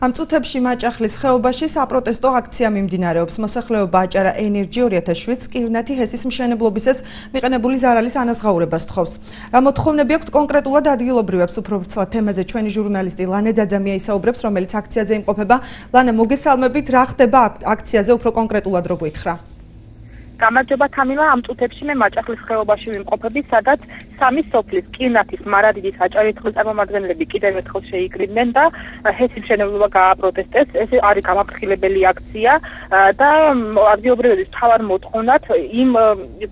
Am წუთებში მაჭახლის ხეობაში საპროტესტო აქცია მიმდინარეობს. მოსახლეობა აჭარა ენერჯი 2007 კირნათი ჰესის მშენებლობისას მიყენებული ზარალის ანაზღაურებას თხოვს. Რა მოთხოვნები აქვთ კონკრეტულად ადგილობრივებს უფრო ვრცლად თემაზე ჩვენი ჟურნალისტი ლანე ძაძამია ისაუბრებს, რომელიც აქციაზე იმყოფება. ლანე, მოგესალმებით, რა ხდება აქციაზე უფრო კონკრეტულად რო გითხრა? გამარჯობა თამილა, ამ წუთებში მე მაჭახლის ხეობაში ვიმყოფები, სადაც სამი სოფლის კირნათის, მარადიდის, აჭარისწყლის წარმომადგენლები კიდევ ერთხელ შეიკრიბნენ და ჰესის მშენებლობა გააპროტესტეს. ეს არის გამაფრთხილებელი აქცია და ადგილობრივების მთავარ მოთხოვნად იმ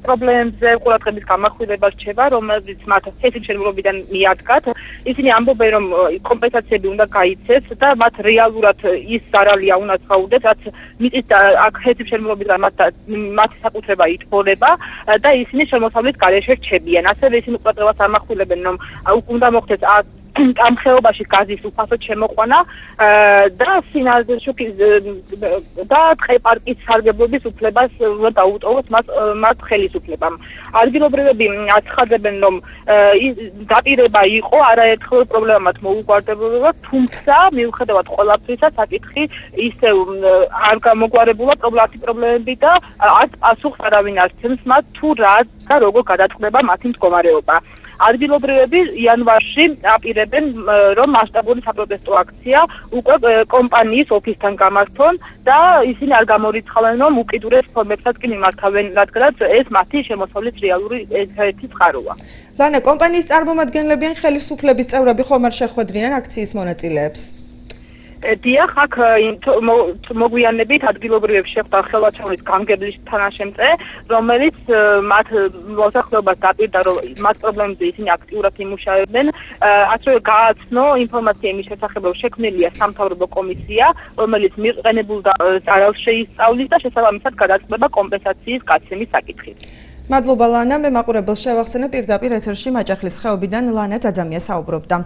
პრობლემებზე ყურადღების გამახვილება რჩება, რომელიც მათ ჰესის მშენებლობიდან მიადგათ. ისინი ამბობენ, რომ კომპენსაციები უნდა გაიცეს და მათ რეალურად ის ზარალია უნაცღაუდეს, რაც მიწის აქ ჰესის მშენებლობიდან მათი საკუთრება ითბოლება და ისინი შემოსავლის გარეშე რჩებიან. ასევე ისინი ყურადღებას ამახვილებენ, რომ უნდა მოხდეს ამ ხეობაში გაზის უფასოდ შემოყვანა და და ტყე-პარკის სარგებლობის უფლებას დაუტოვოს მათ ხელისუფლებამ. ადგილობრივები აცხადებენ, რომ დაპირება იყო არაერთხელ პრობლემად მოუგვარდებოდა, თუმცა მიუხედავად ყველაფრისა საკითხი ისევ არ გამოგვარებულა პრობლემები და არც პასუხს არავინ არ სცემს მათ თუ რა და როგორ გადაწყდება მათი მდგომარეობა. ადგილობრივები იანვარში აპირებენ, რომ მასშტაბური საპროტესტო აქცია უკვე კომპანიის ოფისთან გამართონ და ისინი არ გამორიცხავენ, რომ უკიდურეს ფორმებსაც კი მიმართავენ, რადგანაც ეს მათი შემოსავლის რეალური ერთადერთი წყაროა. ლანა, კომპანიის წარმომადგენლები ან ხელისუფლების წევრები ხომ არ შეხვედრიან აქციის მონაწილეებს? დიახ, აქ მოგვიანებით ადგილობრივებს შეხვდა ხელვაჩაურის გამგებლის თანაშემწე, რომელიც მათ მოსახლეობას დაპირდა, რომ მათ პრობლემებზე ისინი აქტიურად იმუშავებენ. ასევე გააცნო ინფორმაცია იმის შესახებ, რომ შექმნილია სამთავრობო კომისია, რომელიც მიყენებულ ზარალს შეისწავლის და შესაბამისად გადაწყდება კომპენსაციის გაცემის საკითხი. მადლობა ლანა, მე მაყურებელს შევახსენე პირდაპირ ეთერში მაჭახლის ხეობიდან ლანა ძაძამია საუბრობდა.